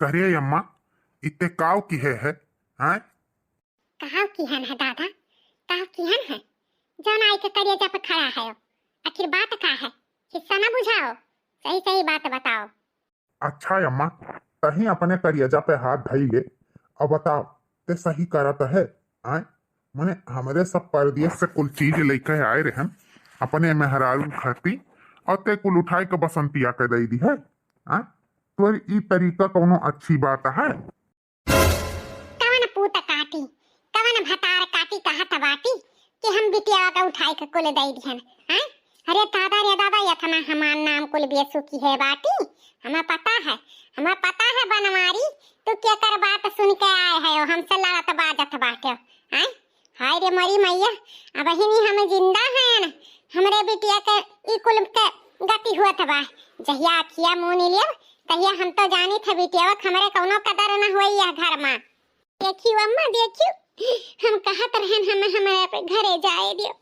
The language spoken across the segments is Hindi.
करे अम्मा इतने काव की है हैं? कहाव किहन है दादा, काव किहन है जौन आई के करिया पे खड़ा है। आखिर बात का है, हिस्सा ना बुझाओ, सही सही बात बताओ। अच्छा अम्मा तही अपने करियजा पे हाथ धई ले और बताओ ते सही करत है। आय मने हमरे सब परदेश से कुल चीज लेके आए रहन अपने मेहरारू खाती और ते कुल उठाए के बसंतिया के दई दी है। तो ई तरीका कोनो अच्छी बात है? कवन पूत काटी, कवन भतार काटी कहत बाटी कि हम बिटिया का उठाई के कुल दई दिहन। हैं अरे दादा रे दादा यथना हमार नाम कुल बेसु की है बाटी। हमें पता है बनवारी तू क्या कर बात सुन के आए है हमसे लड़त बाजत बाटे। हैं हाय रे मरी मैया, अब हिनी हम जिंदा हैं न हमरे बिटिया के ई कुल के गति हुआ बा। जहिया अखिया मुंह नी लिया तहिया हम तो जानी थे बिटिया हमरे कौनो कदर न होई है घर में। देखियो अम्मा देखियो, हम कहत रहन हमारे घरे जाए दियो,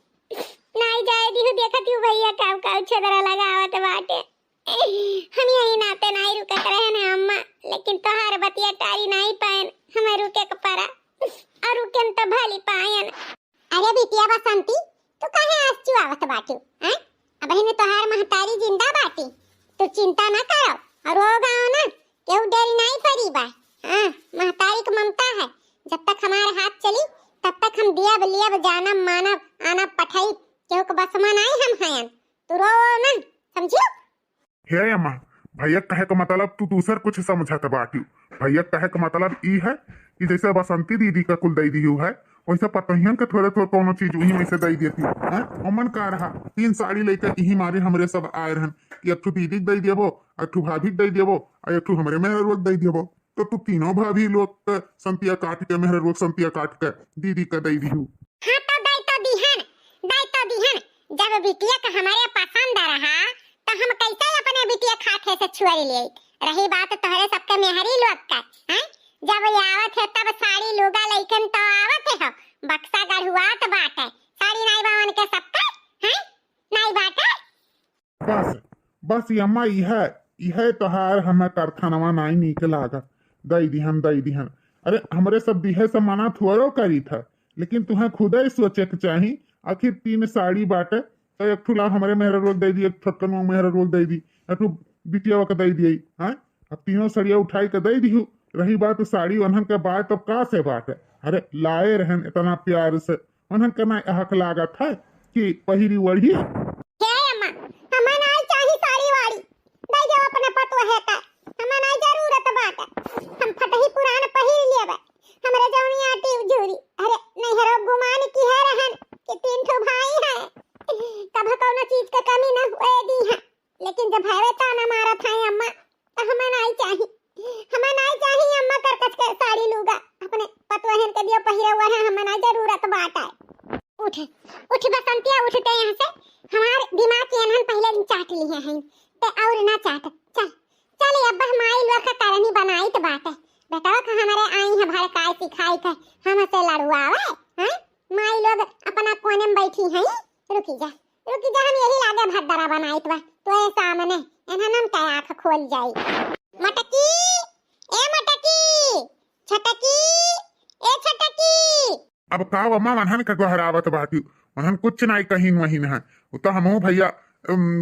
नहीं जाए दियो। देखत हूँ भैया काव काव छदरा लगावत बाटे। हम यही नाते नहीं रुकत रहन अम्मा, लेकिन तोहार बतिया टारी नहीं पाएन हमें रुके के परा और रुकेन तो भली पाएन। अरे बिटिया बसंती तू काहे आसचू आवत बाटू? हैं अब हिने तोहार महतारी जिंदा बाटी, तू चिंता ना करो और वो गाँव ना केहू डरी नहीं फरी बा। हाँ महतारी की ममता है, जब तक हमारे हाथ चली तब तक हम दिया लियब जानब मानब आनब पठाई केहू के बस में नहीं हम हैं। तू रो ना, समझियो? हे अम्मा भैया कहे का मतलब तू दूसर कुछ समझत बाटी। भैया कहे का मतलब ई है कि जैसे बसंती दीदी का कुल दई दियो है वैसे पतहियन के थोड़े थोड़े कोनो चीज वही में से दई देती है। अमन का रहा 3 साड़ी लेकर यही मारे हमरे सब आए रहन कि एक ठू दीदी दई देबो, एक ठू भाभी दई देबो और एक ठू हमरे मेहर रोग दई देबो। तो तू तीनों भाभी लोग के संतिया काट के मेहर रोग संतिया काट के दीदी का दई दिहू। हाँ तो दई तो दिहन। जब बिटिया का हमारे पसंद रहा तो हम कैसे अपने बिटिया खाते से छुआरी ले। रही बात तोहरे सबके मेहरी लोग का, हैं जब आवत है तब साड़ी लुगा लइकन तो आवत है बक्सा गढ़ुआत बाटे, साड़ी नहीं बावन के सबका हैं नहीं बाटे। बस अम्मा यह तोहार हमें कारखानवा नहीं नीक लागा दई दिहन। अरे हमरे सब दिहे से मना थोड़ो करी था, लेकिन तुम्हें खुद ही सोचे के चाही। आखिर 3 साड़ी बाटे तो एक ठुला हमारे मेहर रोग दे दी, एक ठक्कन मेहर रोग दे दी, एक बिटिया के दे दी। हाँ अब तीनों सड़िया उठाई के दे दी। रही बात साड़ी उन्हन के बाद तब का से बात है? अरे लाए रहन इतना प्यार से उन्हन के ना हक लागत है कि पहिरी वढ़ी। हमें नहीं चाहिए साड़ी वाड़ी, दे दो अपने पतो है का, हमें नहीं जरूरत बात। हम फटही पुरान पहिर लेबे, हमरे जौनी आटी उजूरी। अरे नहीं हरो गुमान की है रहन कि 3 ठो भाई है, कभी कोनो चीज के कमी न हुए दी है। लेकिन जब हवे ता ना मारत है अम्मा तो हमें नहीं चाहिए अम्मा कर कच के साड़ी लूगा अपने पतो है के दियो पहिरा हुआ है, हमें नहीं जरूरत बात है। उठ बसंतिया उठते यहाँ से, हमारे दिमाग के अनहन पहले दिन चाट लिए हैं ते और ना चाट। चल अब हमारी लोग का करनी बनाई तो बात है। बताओ कि हमारे आई है भड़काई सिखाई के हमसे लड़वावे हैं। माई लोग अपना कोने में बैठी हैं। रुकी जा हम यही लागे भद्दरा बनाई तो सामने एनहन का आंख खोल जाई। मटकी ए मटकी, छटकी ए छटकी। अब का अम्मा मनहन के गहरावत बाटी मनहन कुछ नहीं कहीं वही है। तो हमहू भैया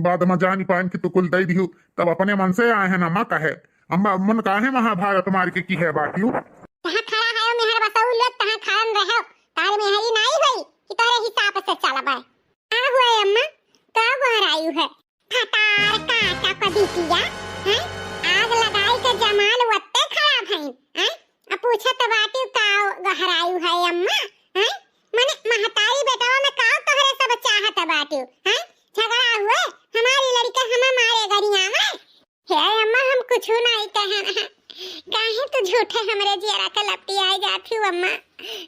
बाद में जानी पान की तो कुल दई दिहू तब अपने मन से आए हैं। अम्मा कहे अम्मा मन काहे महाभारत मार के की है बाटी तहां खड़ा है मेहर बसऊ लोग तहां खान रहो तार मेहरी नहीं होई कि तोरे हिसाब से चलबे। आ हुए अम्मा का गहरायु है फटार काटा कदीतिया हैं आग लगाई के जमाल वत्ते खराब हैं। हैं अब पूछत बाटी का गहरायु है अम्मा? हैं माने महतारी बेटावा में का तोहरे सब चाहत बाटी? हैं झगड़ा हुए हमारी लड़का हमें मारे गरिया में। हे अम्मा हम कुछ नहीं कहन है, काहे तू झूठे हमरे जियरा के लपटी आई जाती हो अम्मा,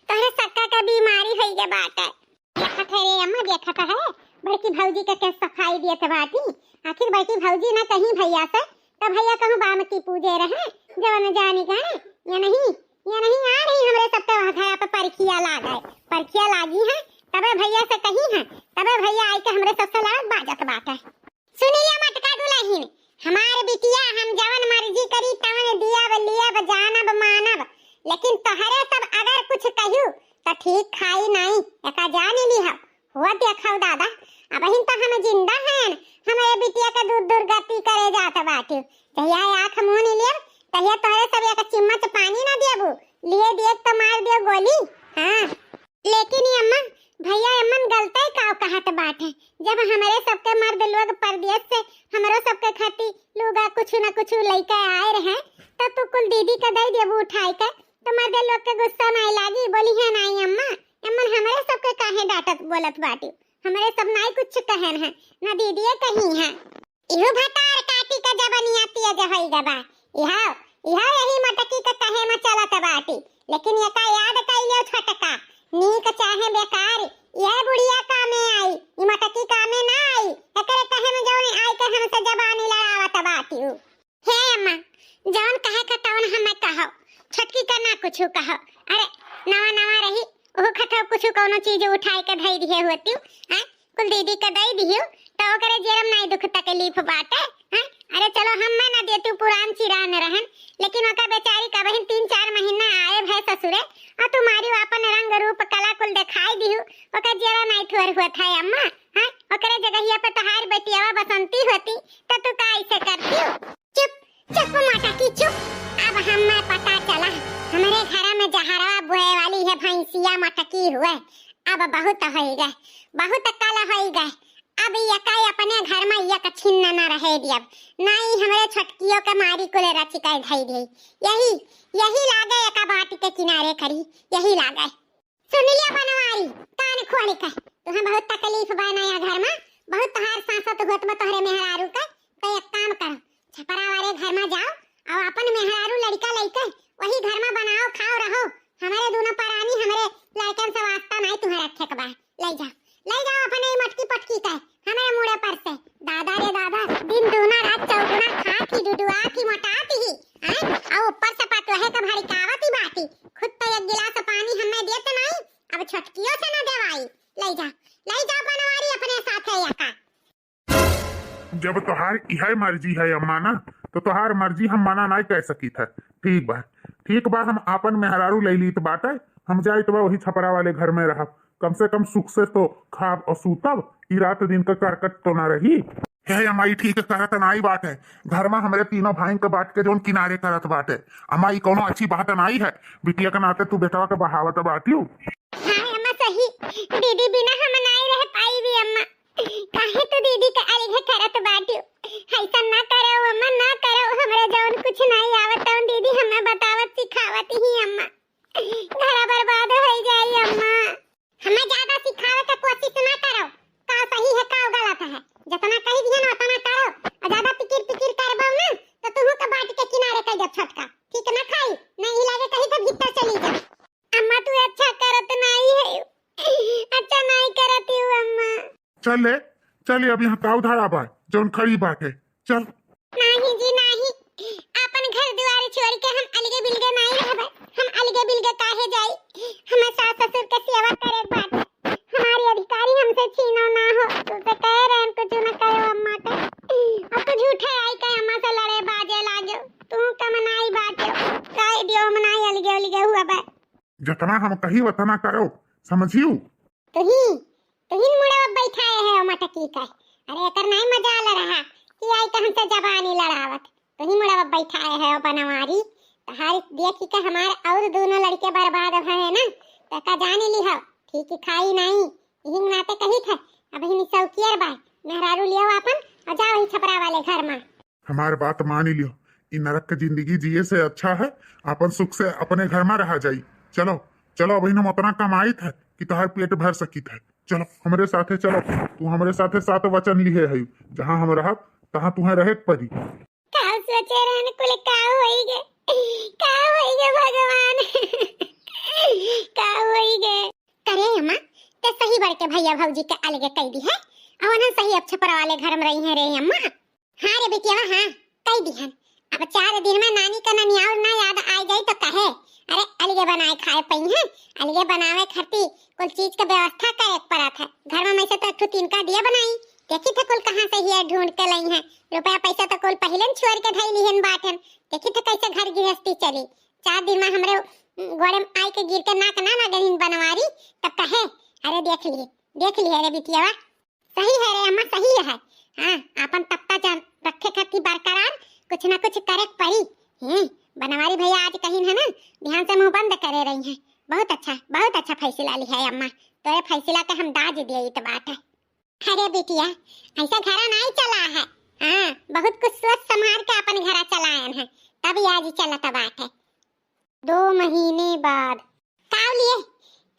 तोहरे सक्का का बीमारी होई के बात है। देखत है रे अम्मा, देखत है बड़की भौजी के कैसे सफाई दियत बाटी। आखिर बड़की भौजी ना कहीं भैया से तो भैया कहूँ बामती पूजे रहे जवन जानी गए या नहीं आ रही हमरे सबके घर पे परखिया लागी है तबे भैया से कही है तबे भैया आई के हमरे सबसे लड़त बाजत बाटे। सुनिया मटका दुल्हन, हमार बिटिया हम जवन मर्जी करी तवन दिया लिया लेकिन तोहरे सब अगर कुछ कहू तो ठीक खाई नहीं एका जान ली हुआ देखा दादा अब हिन तो हम जिंदा हैं हमारे बिटिया का दूर दुर्गति करे जात बाटे तहिया आंख मुंह नहीं लिया तहिया तोहरे सब एक चम्मच पानी ना देबू लिए दिए तो मार दियो गोली। हाँ लेकिन ये अम्मा भैया अमन गलता ही काव कहत बाटे जब हमारे सबके मर्द लोग परदेश से हमारो सबके खाती लोग कुछ न कुछ लेके आए रहे तब तो कुल दीदी का दई देबू उठाई के तो मर्द लोग के गुस्सा नहीं लागी बोली है नहीं अम्मा अमन हमारे सबके काहे डांटत बोलत बाटी हमारे सब नहीं कुछ कहन है ना दीदी कहीं है इहो भतार काटी का जबनिया तिया जहई गबा इहा यही मटकी का कहे में चलत बाटी लेकिन ये का याद कइलो छटका नीक चाहे बेकार यह बुढ़िया कामे आई ई मटकी कामे ना आई एकरे कहे में जौन आई के हमसे जबानी लड़ावत बाटी हे अम्मा जौन कहे के तौन हमें कहो छटकी का ना कुछ कहो अरे नवा नवा रही ओ खतो कुछ कोनो चीज उठाई के धई दिए होती हैं कुल दीदी के दई दियो तो ओकरे जेरम नहीं दुख तकलीफ बाटे हैं अरे चलो हम मैं ना देतू पुरान चिरान रहन लेकिन ओका बेचारी का बहन 3-4 महीना आए भय ससुरे और तुम्हारी अपन रंग रूप कला कुल दिखाई दियो ओका जेरा नहीं थोर हुआ था अम्मा हैं ओकरे जगहिया पे तहार बेटियावा बसंती होती तो तू का ऐसे करती चुप चुप माता की चुप अब हमें पता चला हमारे घर में जहरवा बोए वाली है भैंसिया मटकी हुए अब बहुत हो गए बहुत काला हो गए अब यकाई अपने घर में यक छिन्न न रहे दियब नहीं हमारे छटकियों के मारी को ले रची का धई दे यही लागे एका बाटी के किनारे खड़ी यही लागे सुन लिया बनवारी कान खोल के तुम्हें बहुत तकलीफ बनाया घर में बहुत तहार सांसत होत में तोहरे मेहरारू का तो एक काम करो छपरा वाले घर में जाओ और अपन मेहरारू लड़का लेके वही घर में बनाओ खाओ रहो हमारे दोनों परानी हमारे लड़कन से वास्ता नहीं तुम्हें रखे के बा ले जाओ अपने मटकी पटकी का हमारे मुड़े पर से दादा रे दादा दिन दूना रात चौगुना खा की डुडुआ की मोटाती ही हैं और ऊपर से पतोहे का भारी कावती बाटी खुद तो एक गिलास पानी हमें देते नहीं अब छटकियों से ना दवाई ले जा बनवारी अपने साथ है यका जब तोहार यह मर्जी है अम्मा ना तो तोहार मर्जी हम मना नहीं कह सकी था ठीक बा हम आपन मेहरारू ले ली तो बाटे हम जाए तो वही छपरा वाले घर में रह कम से कम सुख से तो खाब और सूतब ई रात दिन का करकट तो ना रही है अमाई ठीक करत नाई बात है घर में हमारे तीनों भाई के बाट के जोन किनारे करत बाटे अमाई कोनो अच्छी बात नहीं है बिटिया के नाते तू बेटवा के बहावत बाटियो हां अम्मा सही दीदी बिना हम नहीं रह पाई भी अम्मा काहे तो दीदी के अलग करत बाटियो ऐसा ना करो अम्मा ना करो हमरे जौन कुछ नहीं आवत उन दीदी हमें बतावत सिखावत ही अम्मा घर बर्बाद हो जाई अम्मा हमें ज्यादा सिखावे की कोशिश ना करो का सही है का गलत है जितना कही दिए ना उतना करो और ज्यादा पिकिर करबो ना तो तुहू के बाट के किनारे कह जब छटका ठीक ना खाई नहीं लागे कहीं तो भीतर चली जा अम्मा तू अच्छा करत नहीं है अच्छा नहीं करती हूं अम्मा चल अब यहाँ काउ धारा बा जोन खड़ी बाटे चल नहीं जी नहीं अपन घर द्वार छोड़ के हम अलगे बिलगे नहीं रहबे हम अलगे बिलगे काहे जाई हमें सास ससुर के सेवा करे बात हमारी अधिकारी हमसे छीनो ना हो तो कह रहे हैं कुछ न कहो अम्मा के अब तो झूठे आई के अम्मा से लड़े बाजे लागो तू का मनाई बाटे काहे दियो मनाई अलगे हुआ बा जितना हम कही उतना करो समझियो तुही मुड़े बैठाए है मटकी का अरे एकर नहीं मजा ले रहा कि आई तो हमसे जबानी लड़ावत तुही मुड़े बैठाए है बनवारी तहार देखी के हमारे और दोनों लड़के बर्बाद भए ना तो का जाने ली हो ठीक खाई नहीं हिंग नाते कही थे अब हिनी सौकियर बा मेहरारू लियो अपन और जाओ ही छपरा वाले घर में हमार बात मान लियो इन नरक की जिंदगी जिए से अच्छा है अपन सुख से अपने घर में रहा जाई चलो अभी हम उतना कमाई थे कि तोहार पेट भर सकी थे चलो हमारे साथे चलो तू हमारे साथे 7 वचन लिए है जहाँ हम रहब तहाँ तुम्हें रहे पड़ी का सोचे रहने कुल का होइगे भगवान का होइगे करे अम्मा ते सही बड़ के भैया भौजी के अलगे कह दी है और ना सही अब छपरा वाले घर में रही है रे अम्मा हां रे बेटिया हां कह दी है अब 4 दिन में नानी का ननिया और ना याद आ जाए तो कहे अरे अलगे बनाए खाए पई है अलगे बनावे खती कुल चीज का व्यवस्था करे पड़त है घर में से तो 3 का दिया बनाई देखी थे कुल कहां से ही ढूंढ के लाई है रुपया पैसा तो कुल पहले छोड़ के धई लीहन बाटन देखी थे कैसे घर गृहस्थी चली 4 दिन में हमरे गोड़े में आई के गिर के नाक ना मगहिन बनवारी तब कहे अरे देख लिए रे बिटिया सही है रे अम्मा सही है। हाँ अपन तप्ता जान रखे खाती बरकरार कुछ ना कुछ करे पड़ी हैं। बनवारी भैया आज कहीं है ना ध्यान से मुंह बंद करे रही हैं। बहुत अच्छा फैसला लिया है अम्मा। तो फैसला का हम दाज दिए तो बात है। अरे बिटिया ऐसा घर नहीं चला है। हाँ बहुत कुछ सोच संभाल के अपन घर चलाए हैं तभी आज चला तो बात है। 2 महीने बाद काव लिए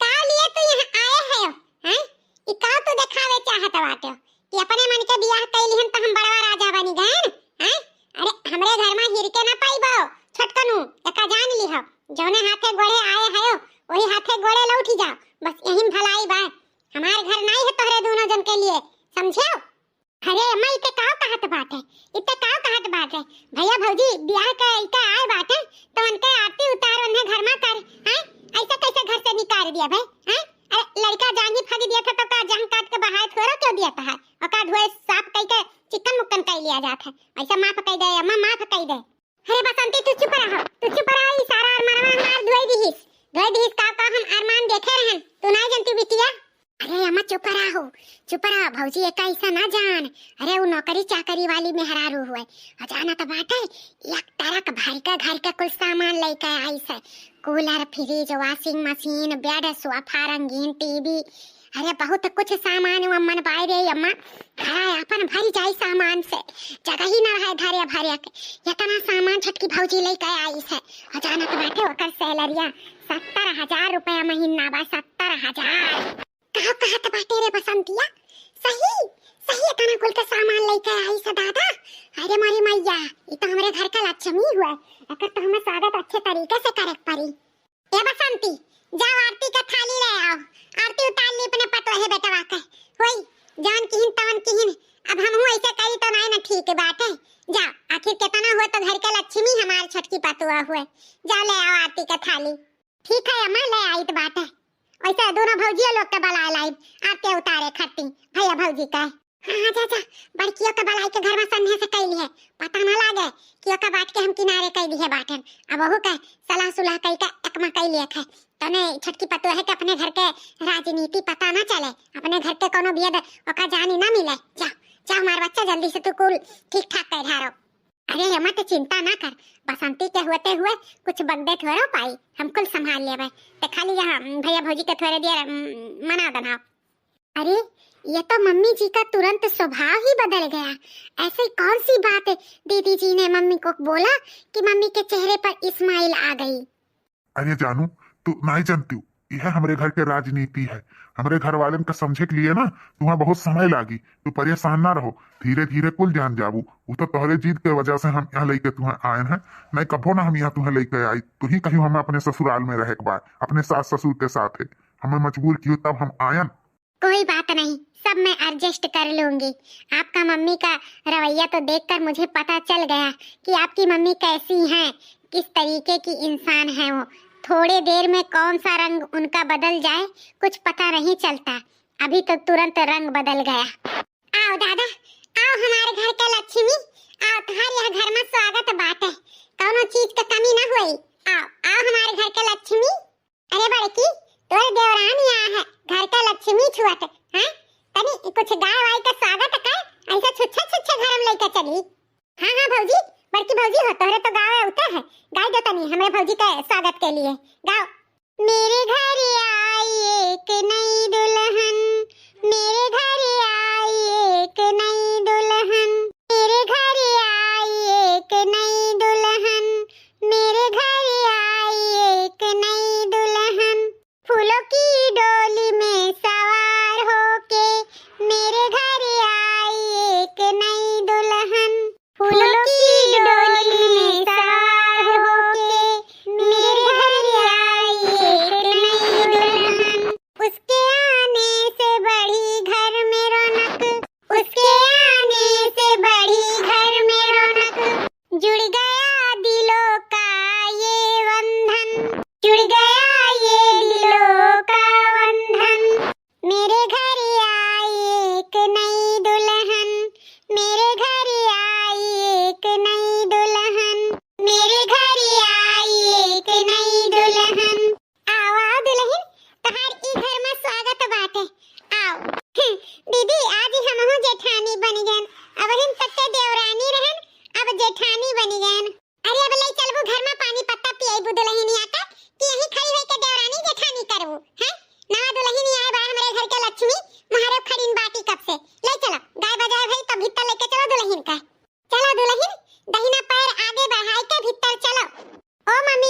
तो यहाँ आए है हैं। इकाव तो दिखावे चाहत बाटे कि अपने मन के बियाह कैलिहन तो हम बड़वा राजा बनी गए हैं। अरे हमरे घर में हिर के ना पाइबो छटकनु एका जान लिहो जौने हाथे गोड़े आए है वही हाथे गोड़े लौटी जाओ बस यही भलाई बा। हमारे घर नहीं है तोहरे दोनों जन के लिए समझो। अरे अम्मा इते काव कहत बात है भैया भौजी बियाह का इते आए बात है तो उनके आरती उतार उन्हें घर में कर हैं। ऐसा कैसे घर से निकाल दिया भाई हैं। अरे लड़का जांगी फागी दिया था तो का जंग काट के बहाए थोड़ा क्यों दिया था और का धोए साफ कई के चिकन मुक्कन कई लिया जाता है। ऐसा माफ कई दे अम्मा माफ कई दे। अरे बसंती तू चुप रहो ई सारा अरमान मार धोई दीहिस का हम अरमान देखे रहन तू नहीं जानती बिटिया। अरे अम्मा चुप रहो भौजी एक ऐसा ना जान। अरे वो नौकरी चाकरी वाली में हरारू हुए जाना तो बात है एक तरह भाई का घर का कुल सामान लेके आई से cooler fridge washing machine bed sofa रंगीन टीवी। अरे बहुत कुछ सामान मन बाय रे अम्मा घर अपन भरी जाई सामान से जगह ही ना रहे धरे भरे के इतना सामान छटकी भौजी लेके आई से जाना तो बात है। ओकर सैलरिया 70,000 रुपया महीना बा 70,000। कहा तो बाटे रे बसंतिया सही इतना कुल का सामान लेके आई से दादा। अरे मारी मैया ये तो हमारे घर का लक्ष्मी हुआ अगर तो हमें स्वागत अच्छे तरीके से करे पड़ी। ए बसंती जाओ आरती का थाली ले आओ आरती उतार ली अपने पतोहे बेटवा के होई जान किहिन तवन किहिन अब हम ऐसे करी तो नहीं ना ठीक बात है। जाओ आखिर कितना हुआ तो घर का लक्ष्मी हमारे छटकी पतुआ हुए जाओ ले आओ आरती का थाली। ठीक है अम्मा ले आई तो बात है। वैसे दोनों भौजिया लोग के बलाए लाई आरती उतारे खट्टी भैया भौजी का। हाँ जा बड़कियों का बलाई के घर में संधे से कैली है पता ना लागे कि ओका बाट के हम किनारे कैली है बाटन अब वहु का सलाह सुलह कई का एकमा कैली है तने छटकी पतो है कि अपने घर के राजनीति पता ना चले अपने घर के कोनो बियद ओका जानी ना मिले। जा हमार बच्चा जल्दी से तू कुल ठीक ठाक कर धारो। अरे अम्मा तो चिंता ना कर बसंती के होते हुए कुछ बगदे थोड़ा पाई हम कुल संभाल लेबे ते खाली यहाँ भैया भौजी के थोड़े देर मना बनाओ। अरे ये तो मम्मी जी का तुरंत स्वभाव ही बदल गया। ऐसी कौन सी बात है दीदी जी ने मम्मी को बोला कि मम्मी के चेहरे पर इस्माइल आ गई। अरे जानू तू नहीं जानती हूँ यह हमारे घर के राजनीति है। हमारे घर वाले का समझे के लिए ना तुम्हें बहुत समय लागी तू परेशान ना रहो धीरे धीरे कुल जान जाबू। वो तो तोहरे जीत के वजह से हम यहाँ लेके तुम्हें आए हैं नहीं कभो ना हम यहाँ तुम्हें लेके आई तू ही कहीं हमें अपने ससुराल में रहे बार अपने सास ससुर के साथ है हमें मजबूर कियो तब हम आयन। कोई बात नहीं सब मैं एडजस्ट कर लूंगी। आपका मम्मी का रवैया तो देखकर मुझे पता चल गया कि आपकी मम्मी कैसी हैं किस तरीके की इंसान है वो। थोड़ी देर में कौन सा रंग उनका बदल जाए कुछ पता नहीं चलता अभी तो तुरंत रंग बदल गया। आओ दादा आओ हमारे घर के लक्ष्मी आओ तुम्हारे यहाँ घर में स्वागत बात है कौनो चीज का कमी ना हुई। आओ हमारे घर के लक्ष्मी। अरे बड़की तोरे देवरानी आया है घर का लक्ष्मी छुआत हैं तनी कुछ गाय वाय का स्वागत कर ऐसा छुच्छा घर में लेके चली। हाँ भौजी बड़की भौजी हो तोरे तो गाय उतर है गाय दो तनी हमारे भौजी के स्वागत के लिए गाओ। मेरे घर आई एक नई दुल्हन मेरे घर आई एक नई दुल्हन मेरे घर आई एक नई दुल्हन मेरे घर आई एक नई दुल्हन फूलों की डोली में सवार होके मेरे घर आई एक नई दुल्हन फूलों की डोली में सवार होके मेरे घर आई एक नई दुल्हन। उसके आने से बढ़ी घर में रौनक उसके आने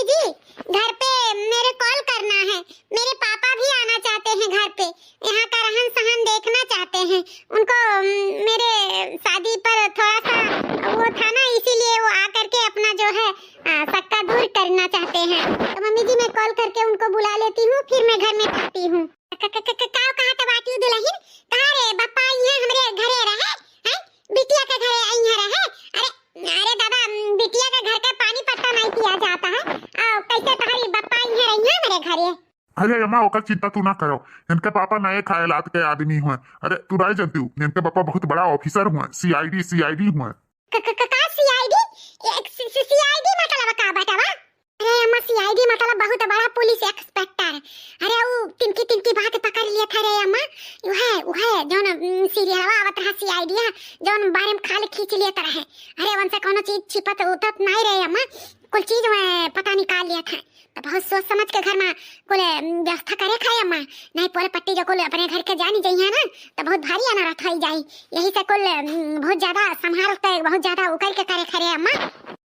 मम्मी जी घर पे मेरे कॉल करना है, मेरे पापा भी आना चाहते हैं घर पे, यहाँ का रहन सहन देखना चाहते हैं, उनको मेरे शादी पर थोड़ा सा वो था ना, इसीलिए वो आकर के अपना जो है सक्का दूर करना चाहते हैं। तो मम्मी जी मैं कॉल करके उनको बुला लेती हूँ, फिर मैं घर में आती हूँ। कहाँ तबाती दुल्हन, कहाँ रे बप्पा यहाँ हमरे घरे रहे हैं, बिटिया के घरे आई है रहे। अरे दादा, बिटिया के घर का पानी पत्ता नहीं पिया जाता है, कैसे तुम्हारी बप्पा यहाँ रही है मेरे घरे। अरे अम्मा ओकर चिंता तू ना करो, इनके पापा नए ख्यालात के आदमी हुए। अरे तू नहीं जानती हूँ, इनके पापा बहुत बड़ा ऑफिसर हुए, सीआईडी हुए। सीआईडी मतलब का बतावा? अरे अम्मा सीआईडी मतलब बहुत बड़ा पुलिस इंस्पेक्टर। अरे वो तिनकी बात पकड़ लिया था रे अम्मा, वो है जोन सीरियल आवत रहा सीआईडी है, जोन बारे में खाली खींच लिया तरह है। अरे वंसे कोनो चीज छिपत उतत नहीं रे अम्मा, कुल चीज में पता निकाल लिया था। तो बहुत सोच समझ के घर में कुल व्यवस्था करे खाए अम्मा, नहीं पूरे पट्टी जो कुल अपने घर के जानी जाइए ना, तो बहुत भारी आना रथ जाई, यही से कुल बहुत ज्यादा संभाल के बहुत ज्यादा उकल के करे खरे अम्मा।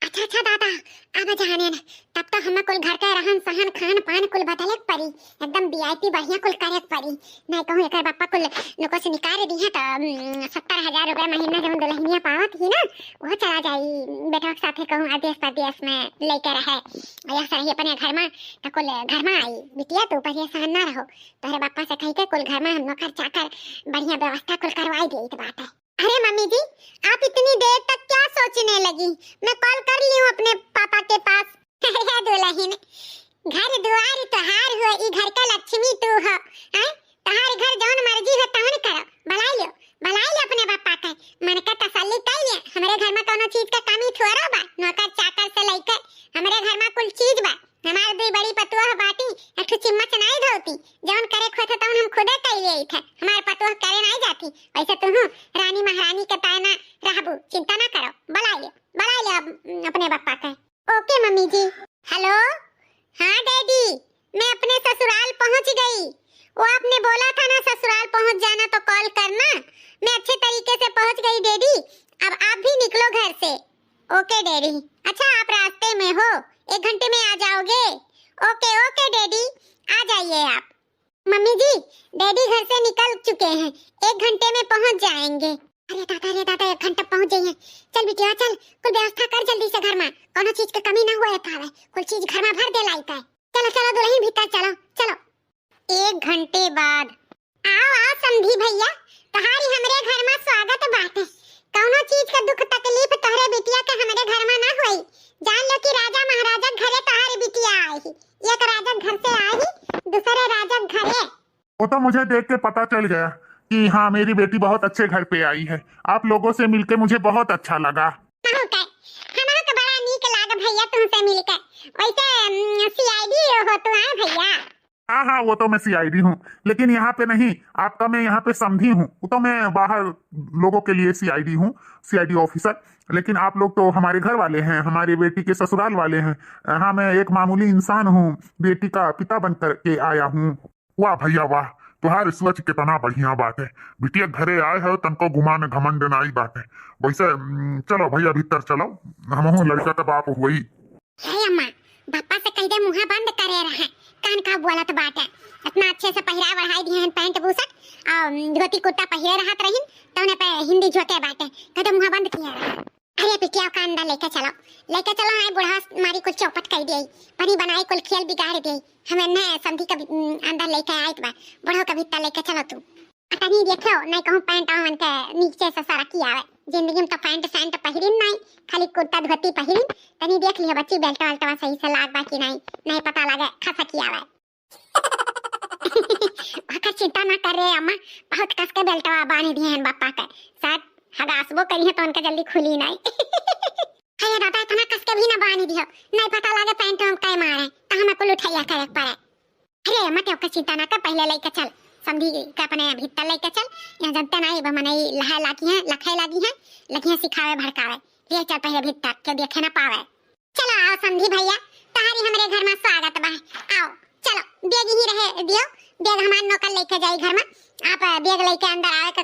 अच्छा दादा अब जाने न, तब तो हमें कुल घर का रहन सहन खान पान कुल बदले पड़ी, एकदम वीआईपी बढ़िया कुल करे पड़ी। नहीं कहूँ एक बापा कुल नुको से निकाल दी है तो 70,000 रुपया महीना जो दुल्हनिया पावत ही ना, वो चला जाई बेटा के साथे कहूँ आदेश प्रदेश में लेकर रहे, या सही अपने घर में तो कुल घर में आई बिटिया तो परेशान ना रहो, तोहरे बापा से कही के कुल घर में हम नौकर चाकर बढ़िया व्यवस्था कुल करवाई दी तो बात है। अरे मम्मी जी आप इतनी देर तक क्या सोचने लगी, मैं कॉल कर ली हूँ अपने पापा के पास। दुल्हन घर दुआर तोहार हो, ई घर का लक्ष्मी तू हो, हैं तोहार घर जौन मर्जी हो तौन करो, भलाई लो अपने पापा का मन का तसल्ली कर ले। हमारे घर में कोनो चीज का कमी थोड़ा बा, नौकर चाकर से लेकर हमारे घर में कुल चीज बा। हमार दुई बड़ी पतुआ बाटी एक चिम्मच नहीं धोती, जौन करे खोथे तौन हम खुदे कर लिए थे, हमार पतुआ करे नहीं जाती। वैसे तुम रानी महारानी के ताना रहबू, चिंता ना करो, बुला लियो अपने पापा का। ओके मम्मी जी। हेलो हाँ डैडी, मैं अपने ससुराल पहुंच गई, वो आपने बोला था ना ससुराल पहुंच जाना तो कॉल करना, मैं अच्छे तरीके से पहुंच गई डैडी, अब आप भी निकलो घर से। Okay daddy. अच्छा आप रास्ते में हो, 1 घंटे में आ जाओगे? ओके डैडी आ जाइए आप। मम्मी जी डैडी घर से निकल चुके हैं, 1 घंटे में पहुंच जाएंगे। अरे दादा 1 घंटा पहुंच जाइए, चल बिटिया चल, कुल व्यवस्था कर जल्दी से घर में, कोनो चीज की कमी ना होए पावे, कुल चीज घर में भर दे लाई का। चलो दुल्हन भीतर चलो। 1 घंटे बाद आओ समधी भैया, तुम्हारी हमरे घर में स्वागत बाटे, कोनो चीज का दुख तकलीफ तोहरे बिटिया के हमरे घर में ना होई, जान लो कि राजा महाराजा घरे तुम्हारी बिटिया आई ही, एक राजा घर से आई, दूसरे राजा घरे। वो तो मुझे देख के पता चल गया कि हाँ मेरी बेटी बहुत अच्छे घर पे आई है, आप लोगों से मिलके मुझे बहुत अच्छा लगा। हमारा तो बड़ा नीक लागा भैया तुमसे मिलकर, वैसे सीआईडी हो तुम हैं भैया? हाँ वो तो मैं सीआईडी हूँ, लेकिन यहाँ पे नहीं, आपका मैं यहाँ पे समझी हूँ, वो तो मैं बाहर लोगों के लिए सीआईडी हूँ, सीआईडी ऑफिसर, लेकिन आप लोग तो हमारे घर वाले हैं, हमारी बेटी के ससुराल वाले हैं। हाँ मैं एक मामूली इंसान हूँ, बेटी का पिता बन करके आया हूँ। वाह भैया वाह, तुम्हारी सोच कितना बढ़िया बात है, बिटिया घरे आए हो तनको गुमान घमंड नाई बात है। वैसे चलो भैया भीतर चलो, हम लड़का का बाप हुई। अम्मा पापा से कह दे मुंह बंद करे रहे, कान का बोलत बात है, इतना अच्छे से पहिरा बढ़ाई दिए पैंट बूसट और धोती कुर्ता पहिरे रहत रहिन, तो उन्हें पे हिंदी झोटे बाटे कदे मुंह बंद किया रहा। अरे बिटिया का अंदर लेके चलो हाय बुढ़ा मारी कुल चौपट कर दी, बनी बनाई कुल खेल बिगाड़ दी, हमें न संधि का अंदर लेके आई बा, बुढ़ो का भीतर लेके चलो तू। तनी देखो नहीं कहूं पैंट आवन के नीचे से सरकी आवे, जिंदगी में तो पैंट सैंट पहिरिन नहीं, खाली कुर्ता धोती पहिरिन, तनी देख लियो बच्ची बेल्ट वाल्टवा सही से लाग बा कि नहीं पता लगे खसा की आवे। अगर चिंता ना कर रे अम्मा, बहुत कस के बेल्टवा बांध दिए हैं पापा के, शायद हगासबो करी है तो उनका जल्दी खुली नहीं। अरे दादा इतना कस के भी ना बांध दियो, नहीं पता लगे पैंट हम कई मारे तो हमें कुल उठाइया करे पड़े। अरे अम्मा तो चिंता ना कर, पहले लेके चल समझी के अपने भीतर लेके चल, यहाँ जनता नहीं बमनई लहाय लागी है लगियां सिखावे भड़कावे, ले चल पहले भीतर के देखे ना पावे। चलो आओ समझी भैया, तुम्हारी हमारे घर में स्वागत बा, आओ चलो बैग ही रहे दियो, बैग हमारे नौकर लेके जाई घर में, आप बैग लेके अंदर आवे का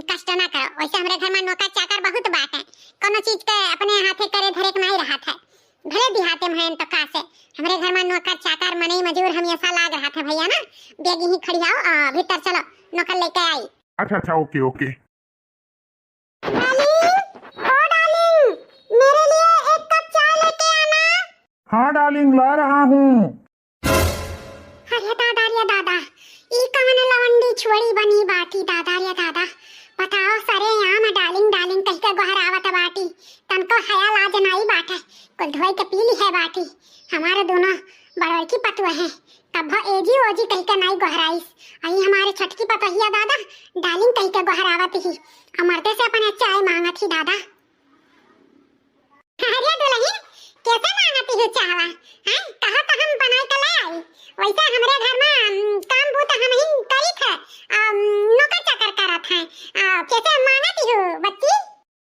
कष्ट ना करो, वैसे हमारे घर में नौकर चाकर बहुत बात है, कोनो चीज के अपने हाथे करे धरे के नहीं रहा था, भले दिहाते में तो का से हमारे घर में नौकर चाकर मनई मजूर हम ऐसा लाग रहा था भैया ना। बेगी ही खड़ी आओ भीतर चलो नौकर लेके आई। अच्छा okay okay. Darling oh darling मेरे लिए एक कप चाय लेके आना। हाँ डार्लिंग ला रहा हूँ। अरे दादा रे दादा ई कवन लवंडी छोड़ी बनी बाटी दादा रे दादा। बताओ सरे यहाँ में डार्लिंग डार्लिंग कह के गोहर आवत बाटी तनको हया लाज नाई बाटे कुल धोई के पी ली है बाटी। हमारे दोनों बड़की पतुआ हैं कब एजी ओजी कह के नाई गोहराइस आई हमारे छटकी पतोहिया दादा डार्लिंग कह के गोहर आवत ही अमरते से अपने चाय मांगत ही दादा। अरे दुल्हन कैसे मांगती हो चाहवा हैं कहा तो हम बनाई के ले आई। वैसे हमारे घर में काम बूता हम ही करी थे नौकर चाकर करत हैं कैसे मांगती हो बच्ची।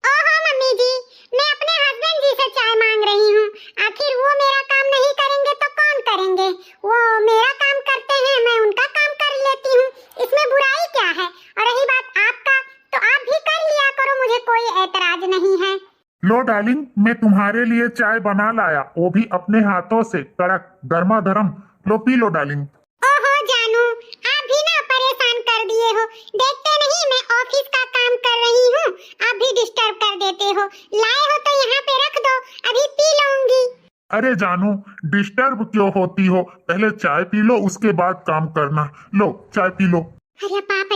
ओहो मम्मी जी मैं अपने हस्बैंड जी से चाय मांग रही हूँ। आखिर वो मेरा काम नहीं करेंगे तो कौन करेंगे। वो मेरा काम करते हैं मैं उनका काम कर लेती हूँ इसमें बुराई क्या है। और रही बात आपका तो आप भी कर लिया करो मुझे कोई एतराज नहीं है। लो डार्लिंग मैं तुम्हारे लिए चाय बना लाया वो भी अपने हाथों से कड़क गर्मा गर्म। लो पी लो डार्लिंग। ओहो जानू आप भी ना परेशान कर दिए हो। देखते नहीं मैं ऑफिस का काम कर रही हूँ आप भी डिस्टर्ब कर देते हो। लाए हो तो यहाँ पे रख दो अभी पी लूंगी। अरे जानू डिस्टर्ब क्यों होती हो पहले चाय पी लो उसके बाद काम करना। लो चाय पी लो। अरे पाप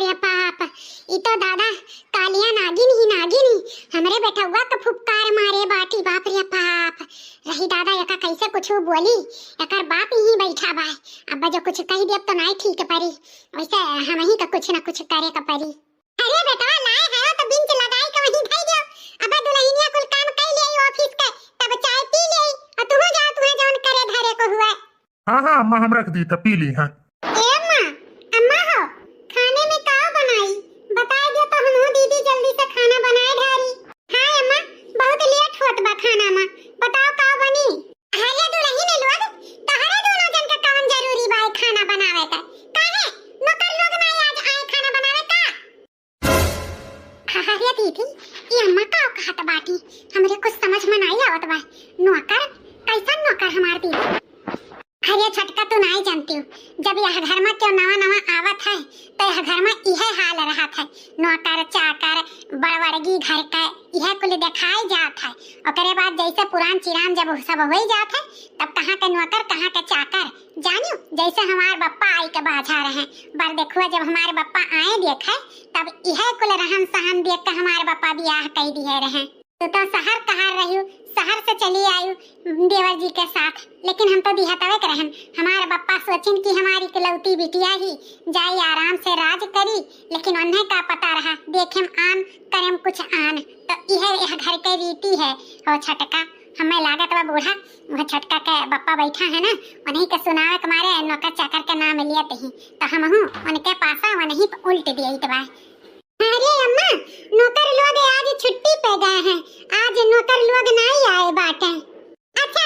ये तो दादा कालिया नागिन ही हमरे बेटा हुआ तो फुफकार मारे बाटी बाप रे पाप। रही दादा यका कैसे कुछ बोली यकर बाप ही बैठा बा अब जो कुछ कही दे तो नहीं ठीक परी वैसे हम ही का कुछ ना कुछ करे का परी। अरे बेटा लाए है तो बिंच लगाई के वहीं धई दियो। अब दुल्हनिया कुल काम कर ले ऑफिस के तब चाय पी ले और तुम जा तुम्हें जौन करे धरे को हुआ। हाँ अम्मा हम रख दी था पी ली। हाँ ए मां अम्मा हो खाने में का बनाई बता दो तो हम दीदी जल्दी से खाना बनाए ढारी। हां अम्मा बहुत लेट होत बा खाना में बताओ का बनी। अरे दुल्हन लोग तहरे दोनों जन का काम जरूरी बा खाना बनावे का काहे नौकर लोग ना आज आए खाना बनावे का। अरे दीदी ये अम्मा का कहत बाटी हमरे कुछ समझ में नहीं आवत बा। नौकर कैसा नौकर हमार दीदी। अरे छटका तो नहीं जानती हूँ जब यह घर में क्यों नवा आवत है तो यह घर में यह हाल रहा था। नौकर चाकर बड़बड़गी घर का यह कुल दिखाई जात है। और बाद जैसे पुरान चिरान जब सब हो जात है तब कहाँ के नौकर कहाँ के चाकर जानियो। जैसे हमारे बप्पा आई के बाझा रहे बार देखो जब हमारे बप्पा आए देखे तब यह कुल रहन सहन देख के हमारे बप्पा ब्याह कह दिए रहे। तो शहर कहाँ रही शहर से चली आई देवर जी के साथ लेकिन हम तो दिहतवे के रहन। हमारे बप्पा सोचिन कि हमारी इकलौती बिटिया ही जाई आराम से राज करी लेकिन उन्हें का पता रहा देखें आन करें कुछ आन। तो यह घर के रीति है। और छटका हमें लागत बा बूढ़ा वह छटका के बप्पा बैठा है ना उन्हीं के सुनावे के मारे नौकर चाकर के नाम लियत ही तो हम उनके पासा उन्हीं उल्ट दिए बा। अरे अम्मा नौकर लोग आज छुट्टी पे गए हैं आज नौकर लोग नहीं आए बाटे। अच्छा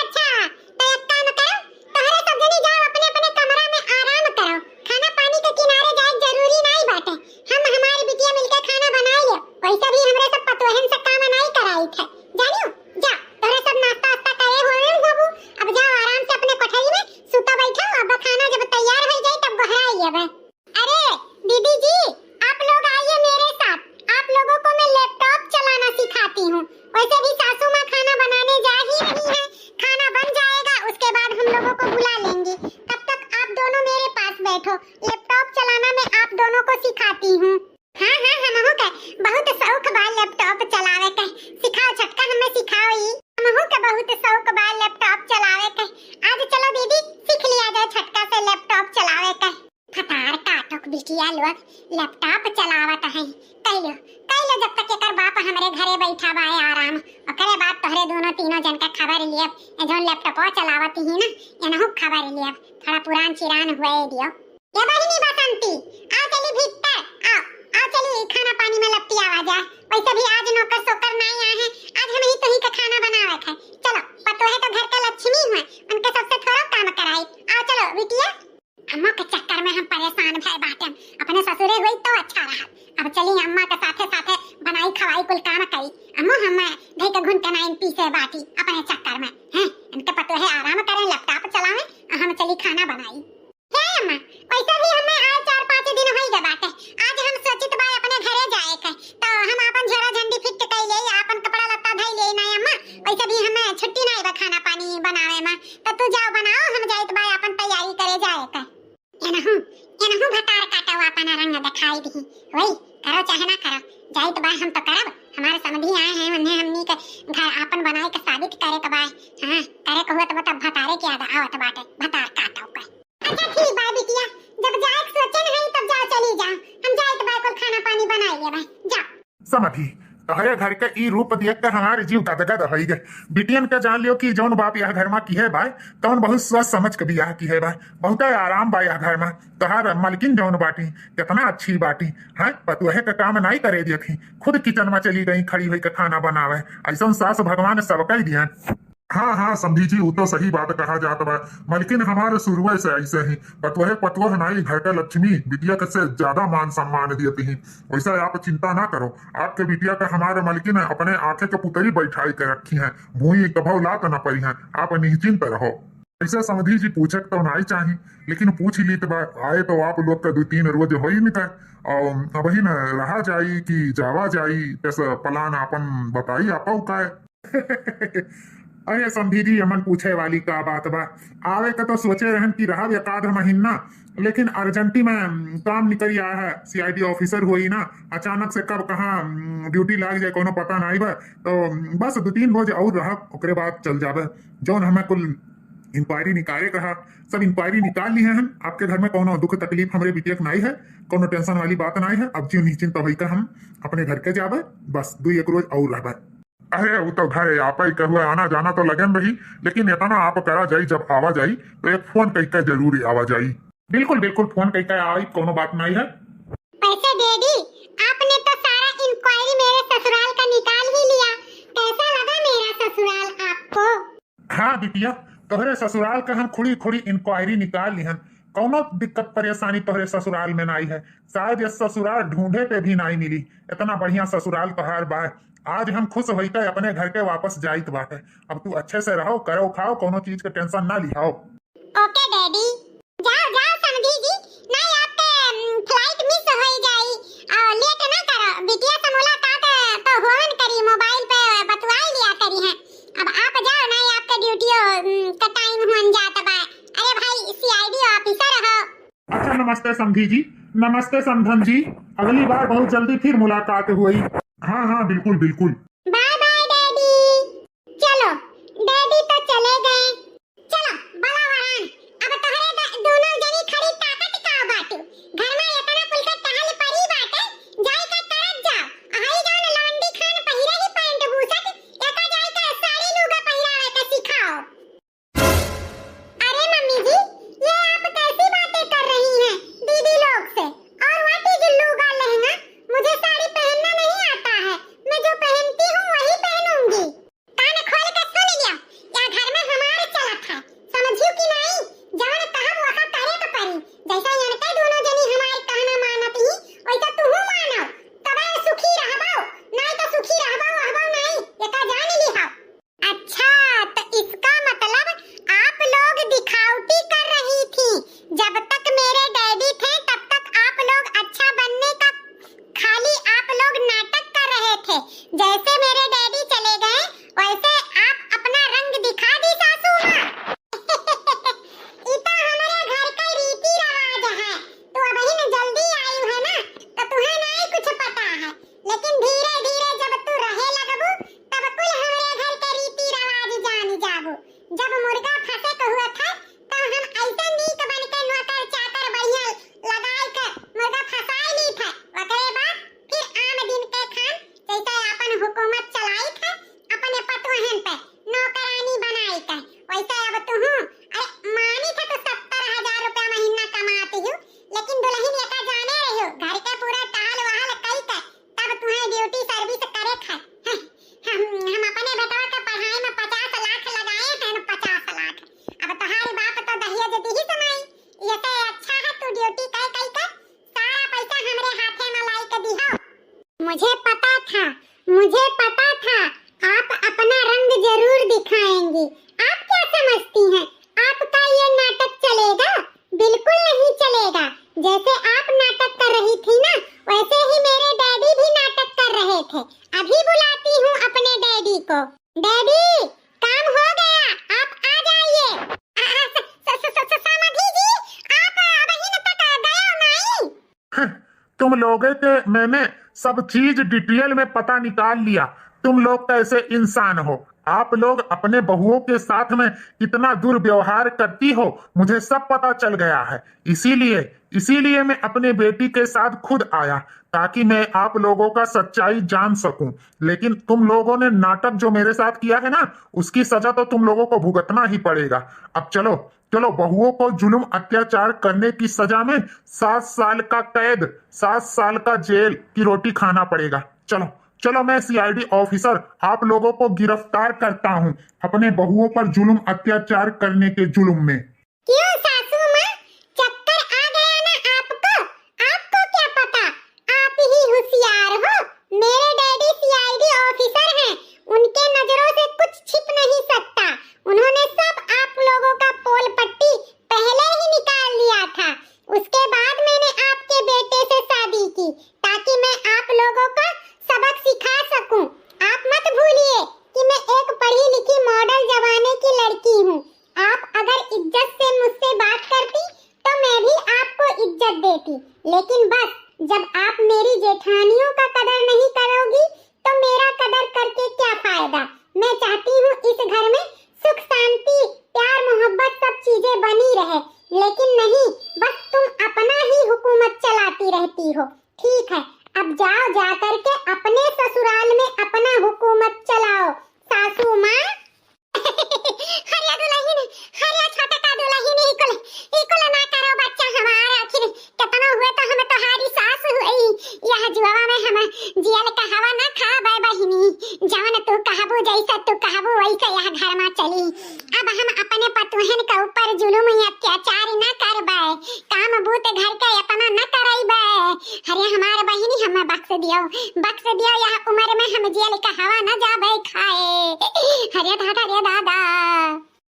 तो एक काम करो तोहरे सब जनी जाओ अपने अपने कमरा में आराम करो खाना पानी के किनारे जाए जरूरी नहीं बाटे। हम हमारी बिटिया मिलकर खाना बनाएंगे वैसे भी हमरे सब पतोहन से काम नहीं कराई थे जानियो। जा तोहरे सब नाश्ता वास्ता करे हुए बाबू अब जाओ आराम से अपने कोठरी में सुता बैठो अब खाना जब तैयार हो जाए तब बहराइए। अरे दीदी जी आप लोग आइए मेरे साथ आप लोगों को मैं लैपटॉप चलाना सिखाती हूँ। वैसे भी सासू माँ खाना बनाने जा ही रही है खाना बन जाएगा उसके बाद हम लोगों को बुला लेंगी तब तक आप दोनों मेरे पास बैठो लैपटॉप चलाना मैं आप दोनों को सिखाती हूँ। हाँ हम के बहुत शौक बा लैपटॉप चलावे के सिखाओ छटका हमें सिखाओ ही हम के बहुत शौक बा लैपटॉप चलावे के। आज चलो दीदी सीख लिया जाए छटका से लैपटॉप चलावे के। फटार काटक बिटिया लोग लैपटॉप चलावत है कह लो जब तक एकर बाप हमरे घरे बैठा बा आराम ओकरे बाद तोहरे दोनों तीनों जन का खबर लिए जो लैपटॉप चलावत ही ना एनहु खबर लिए थोड़ा पुरान चिरान हुए दियो। ये बहिनी बसंती आओ चली भीतर आओ चली खाना पानी में लपटी आवाज है। वैसे भी आज नौकर सोकर नहीं आए हैं आज हम ही तो ही का खाना बनावे है। चलो पतो है तो घर के लक्ष्मी हुए उनके सबसे थोड़ा काम कराई। आओ चलो बिटिया अम्मा के चक्कर में हम परेशान भय बाटे अपने ससुरे हुई तो अच्छा रहा। अब चली अम्मा के साथे साथे बनाई खवाई कुल काम करी अम्मा हम धई के घुन के नाइन पीसे बाटी अपने चक्कर में हैं इनके खाना बनाई है अम्मा। वैसे भी हमें आज 4-5 दिन होई गए बाटे। आज हम सोचित बा अपने घरे जाए के, तो हम अपन झोरा झंडी फिट कर ले, अपन कपड़ा लत्ता धई ले ना अम्मा। वैसे भी हमें छुट्टी नहीं बा खाना पानी बनावे में, तो तू जाओ बनाओ, हम जाइत बा अपन तैयारी करे जाए के। एनहु भतार काटा हुआ अपन रंग दिखाई दी। वही करो चाहे ना करो, जाइत बा हम तो करब। हमारे समधी आए हैं, उन्हें हमनी के घर अपन बनाए के साबित करे के बा। हां करे के हुआ तो बता भतारे के याद आवत बाटे, भतार काटा हुआ। अच्छा ठीक बा बिटिया, जब जाए के सोचे नहीं तब जाओ, चली जाओ। हम जाइत बा को खाना पानी बनाई ले बा, जाओ। समझी तोहरे घर के ई रूप देख कर हमारे जीव गदगद होई गए। बिटियन के जान लियो कि जौन बाप यह घर में की है भाई, तौन बहुत सोच समझ के बियाह की है भाई। बहुत आराम बा यह घर में। तोहार मलकिन जौन बाटी कितना अच्छी बाटी है, पतुहे के काम नहीं करे दिए थी, खुद किचन में चली गई खड़ी हुई के खाना बनावे। ऐसा सास भगवान सबका ही दिया। हाँ हाँ समझी जी, वो तो सही बात कहा जाता है। मलकिन हमारे शुरुए से ऐसे ही पतवह नाई घर का लक्ष्मी बिटिया के से ज्यादा मान सम्मान देती हैं। वैसा आप चिंता ना करो, आपके बिटिया का हमारे मलकिन अपने आंखें के पुतरी बैठाई के रखी है, भूई कभौ ला तो न पड़ी है। आप निश्चिंत रहो। ऐसे समझी जी पूछे तो ना ही चाहिए, लेकिन पूछ ली तो आए तो आप लोग का 2-3 रोज हो ही नहीं और वही न रहा जाई कि जावा जाई, ऐसा प्लान अपन बताई आपा का है। अरे समझी जी अमन पूछे वाली का बात बा। आवे का तो सोचे रहन कि रहा एकाध महीना, लेकिन अर्जेंटी में काम निकल आया है। सीआईडी ऑफिसर हुई ना, अचानक से कब कहाँ ड्यूटी लाग जाए कोनो पता नहीं बा। तो बस 2-3 रोज और रहा, ओकरे बाद चल जावे। जौन हमें कुल इंक्वायरी निकाले कहा, सब इंक्वायरी निकाल ली है। आपके घर में कोनो दुख तकलीफ हमारे बिटिया नहीं है, कोनो टेंशन वाली बात नहीं है। अब जीव निश्चिंत होई का हम अपने घर के जावे, बस 2-1 रोज और रहबे। अरे वो तो घर आप ही कहुआ आना जाना तो लगन रही, लेकिन इतना आप करा जाई, जब आवा जाई तो एक फोन कह के जरूरी आवा जाई। बिल्कुल बिल्कुल फोन कह के आई, कोनो बात नहीं है। वैसे डैडी आपने तो सारा इंक्वायरी मेरे ससुराल का निकाल ही लिया, कैसा लगा मेरा ससुराल आपको? हाँ बिटिया, तोहरे ससुराल का हम खुड़ी खुड़ी इंक्वायरी निकाल ली हन। कौनो दिक्कत परेशानी तोहरे ससुराल में नहीं है। शायद ये ससुराल ढूंढे पे भी नहीं मिली, इतना बढ़िया ससुराल तोहार बा। आज हम खुश होकर अपने घर के वापस जाइत बाटे। अब तू अच्छे से रहो, करो खाओ, कोनो चीज के टेंशन ना लिहाओ। ओके डैडी, जाओ जाओ समझी जी, नहीं आपके फ्लाइट मिस हो जाई और लेट ना करो। बिटिया से मुलाकात तो होवन करी, मोबाइल पे बतवाई लिया करी है। अब आप जाओ, नहीं आपका ड्यूटी का टाइम हुन जाता बा। अरे भाई सीआईडी ऑफिसर हो। अच्छा नमस्ते समधी जी, नमस्ते समधन जी। अगली बार बहुत जल्दी फिर मुलाकात हुई। हाँ हाँ बिल्कुल बिल्कुल। Bye bye daddy. चलो डैडी तो चले गए, चलो बला वरान। अब तोहरे दोनों जनी खड़ी ताकत का बाटू, घर में इतना कुल के टहल परी बाटे, जाई का तरत जाओ। हाई जान लवंडी खान पहिरे ही पैंट बूसट, एका जाई का साड़ी लुगा पहिरावे के सिखाओ। अरे मम्मी जी, ये आप कैसी बातें कर रही हैं दीदी लोग से? और व्हाट इज लुगा लहंगा? मुझे साड़ी पहनना नहीं आता है, मैं जो पहनती हूँ वही पहनूंगी। कान खोल कर सुन जैसे आप नाटक कर रही थी ना, वैसे ही मेरे डैडी भी नाटक कर रहे थे। अभी बुलाती हूँ अपने डैडी को। डैडी, काम हो गया, आप आ जाइए। समाधि जी, आप अभी तक गए नहीं? तुम लोगे के मैंने सब चीज डिटेल में पता निकाल लिया। तुम लोग कैसे इंसान हो, आप लोग अपने बहुओं के साथ में कितना दुर्व्यवहार करती हो, मुझे सब पता चल गया है। इसीलिए मैं अपने बेटी के साथ खुद आया, ताकि मैं आप लोगों का सच्चाई जान सकूं। लेकिन तुम लोगों ने नाटक जो मेरे साथ किया है ना, उसकी सजा तो तुम लोगों को भुगतना ही पड़ेगा। अब चलो चलो, बहुओं को जुल्म अत्याचार करने की सजा में 7 साल का कैद, 7 साल का जेल की रोटी खाना पड़ेगा। चलो चलो, मैं सीआईडी ऑफिसर आप लोगों को गिरफ्तार करता हूं अपने बहुओं पर जुल्म अत्याचार करने के जुल्म में। क्यों सासू माँ, चक्कर आ गया ना आपको? आपको क्या पता, आप ही होशियार हो। मेरे डैडी सीआईडी ऑफिसर हैं, उनके नजरों से कुछ छिप नहीं सकता। उन्होंने सब आप लोगों का पोल पट्टी पहले ही निकाल लिया था। उसके बाद मैंने आपके बेटे से शादी की, ताकि मैं आप लोगों का सबक सिखा सकूं। आप मत भूलिए कि मैं एक पढ़ी लिखी मॉडल जमाने की लड़की हूँ। आप अगर इज्जत से मुझसे बात करती तो मैं भी आपको इज्जत देती, लेकिन बस जब आप मेरी जेठानियों का कदर नहीं करोगी तो मेरा कदर करके क्या फायदा। मैं चाहती हूँ इस घर में सुख शांति प्यार मोहब्बत सब चीजें बनी रहे, लेकिन नहीं, बस तुम अपना ही हुकूमत चलाती रहती हो। ठीक है, अब जाओ, जा करके अपने ससुराल में अपना हुकूमत चलाओ सासू माँ। हरिया दुल्हन, हरिया छोटा का दुल्हन, इकुल ना करो बच्चा हमारा। आखिर कितना हुए तो हम तुम्हारी सास हुई। यह जुआवा में हम जियल का हवा ना खा बे बहिनी। जवन तू कहबो जैसा तू कहबो वैसा यह घर में चली। अब हम अपने पतोहन के ऊपर जुलूम या अत्याचार न करबे, काम बूत घर के इतना न करैबे। हरे हमार बहिनी हमें बख्श दियो, यह उम्र में हम जेल का हवा न जाबे खाए। हरे दादा।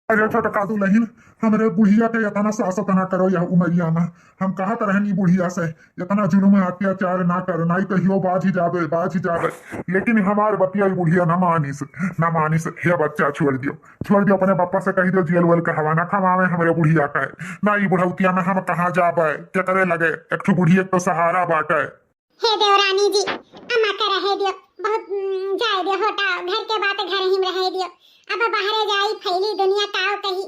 अरे छोटा का दुल्हन, हमरे बुढ़िया के इतना सासत ना करो यह उमरिया में। हम कहत रहनी बुढ़िया से इतना जुल्म अत्याचार ना कर, नहीं कहियो बाज ही जाबे। लेकिन हमार बतिया बुढ़िया न मानिस। हे बच्चा छोड़ दियो अपने पापा से कही दो जेल वेल का हवा ना खवावे हमरे बुढ़िया का। ना ई बुढ़ौतिया में हम कहाँ जाबे, क्या करे लगे, एक ठो बुढ़िया तो सहारा बाटे। हे देवरानी जी, अम्मा का रहे दियो, बहुत जाए दियो, होटा घर के बात घर ही में रहे दियो। अब बाहर जाई फैली दुनिया काव कहीं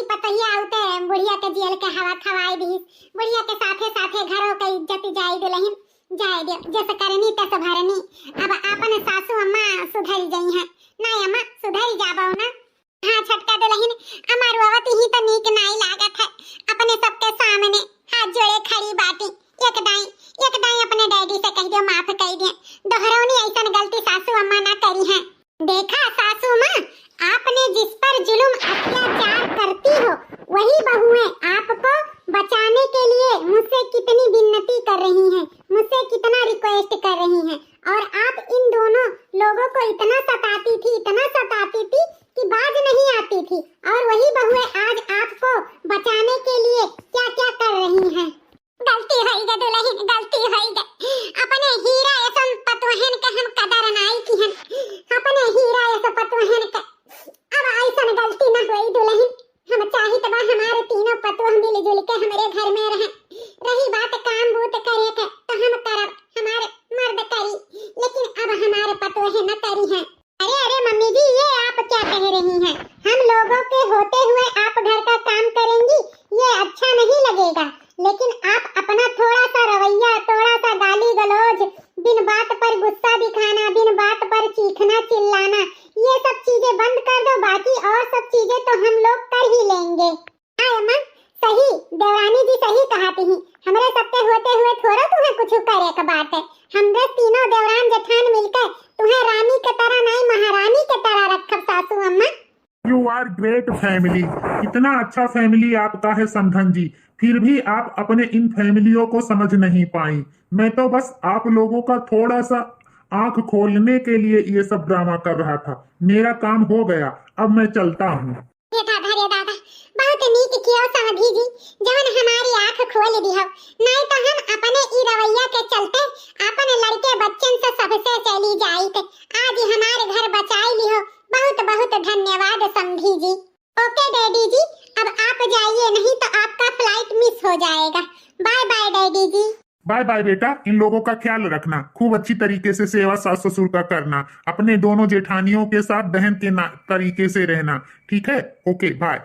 पतहिया आउते बुढ़िया के जेल के हवा खवाई दी। बुढ़िया के साथे घरों के इज्जत जाई दुल्हन, जाए दियो, जैसे करनी तैसे भरनी। अब अपन सासू अम्मा सुधर गई हैं ना, अम्मा सुधर जाबो ना। हाँ छटका दुल्हन, अमार ववत ही तो नीक नाई लागत है। अपने सबके सामने हाथ जोड़े खड़ी बाटी, एक दाई अपने डैडी से कह दियो, माफ कर दिए। दोहरौनी ऐसा गलती सासू अम्मा ना करी है। देखा सासू माँ, आपने जिस पर जुल्म अत्याचार करती हो वही बहुएं आपको बचाने के लिए मुझसे कितनी विनती कर रही हैं, मुझसे कितना रिक्वेस्ट कर रही हैं। और आप इन दोनों लोगों को इतना सताती थी कि बाज नहीं आती थी। और वही बहुएं आज आपको बचाने के लिए क्या क्या कर रही हैं। गलती होई गे दुल्हन, गलती होई गे। अपने हीरा ऐसा पतोहन के हम कदर नाई की हन, अपने हीरा ऐसा पतोहन के। अब ऐसा गलती न होई दुल्हन। हम चाही तब हमारे तीनों पतोह मिलजुल के हमारे घर में रहे। रही बात काम बूत करे के तो हम करब, हमारे मर्द करी, लेकिन अब हमारे पतोह न करी हैं। अरे मम्मी जी, ये आप क्या कह रही हैं? हम लोगों के होते हुए आप घर का काम करेंगी, ये अच्छा नहीं लगेगा। लेकिन आप अपना थोड़ा सा रवैया, थोड़ा सा गाली गलौज, बिन बात पर गुस्सा दिखाना, बिन बात पर चीखना चिल्लाना, ये सब चीजें बंद कर दो। बाकी और सब चीजें तो हम लोग कर ही लेंगे। हाँ अम्मा, सही देवरानी जी सही कहती हैं। हमारे सबके होते हुए थोड़ा तुम्हें कुछ करे का बात है। हमरे तीनों देवरान जेठान मिलकर तुम्हें रानी के तरह नहीं महारानी के तरह रखब सासू अम्मा। यू आर ग्रेट फैमिली, इतना अच्छा फैमिली आपका है समधन जी, फिर भी आप अपने इन फैमिलियों को समझ नहीं पाई। मैं तो बस आप लोगों का थोड़ा सा आंख खोलने के लिए ये सब ड्रामा कर रहा था। मेरा काम हो गया, अब मैं चलता हूँ। दादा बहुत नीक किया समधी जी, जवन हमारी आंख खोल दियो, नहीं तो हम अपने ई रवैया के चलते अपन लड़के बच्चन से सबसे चली जाइत। आज हमारे घर बचाई लियो, बहुत बहुत धन्यवाद समधी जी। ओके डैडी जी, अब आप जाइए, नहीं तो आपका फ्लाइट मिस हो जाएगा। बाय बाय डैडी जी। बाय बाय बेटा, इन लोगों का ख्याल रखना, खूब अच्छी तरीके से सेवा सास ससुर का करना, अपने दोनों जेठानियों के साथ बहन के तरीके से रहना, ठीक है? Okay bye.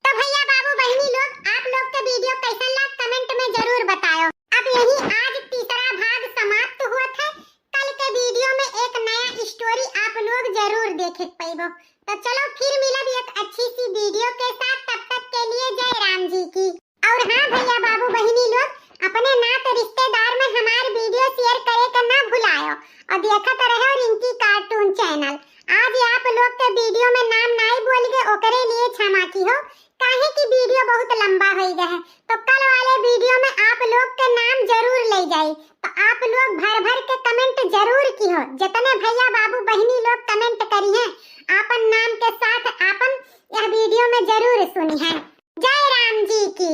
तो भैया बाबू बहनी लोग, आप लोग का वीडियो कैसा लगा कमेंट में जरूर बताओ। अब यही आज तीसरा भाग समाप्त हुआ था। कल के वीडियो में एक नया स्टोरी आप लोग जरूर देख पाइबो। तो चलो फिर मिलब एक अच्छी सी वीडियो के साथ, तब तक के लिए जय राम जी की। और हाँ भैया बाबू बहनी लोग, अपने नात रिश्तेदार में हमारे वीडियो शेयर करे का ना भुलायो, और देखत रहो रिंकी कार्टून चैनल। आज आप लोग के वीडियो में नाम नहीं बोल के ओकरे लिए क्षमा की हो, काहे की वीडियो बहुत लंबा हो गया है। तो कल वाले वीडियो में आप लोग के नाम जरूर ले जाए, तो आप लोग भर भर के कमेंट जरूर की हो। जितने भैया बाबू बहनी लोग कमेंट करी हैं, आपन नाम के साथ आपन यह वीडियो में जरूर सुनी है। जय राम जी की।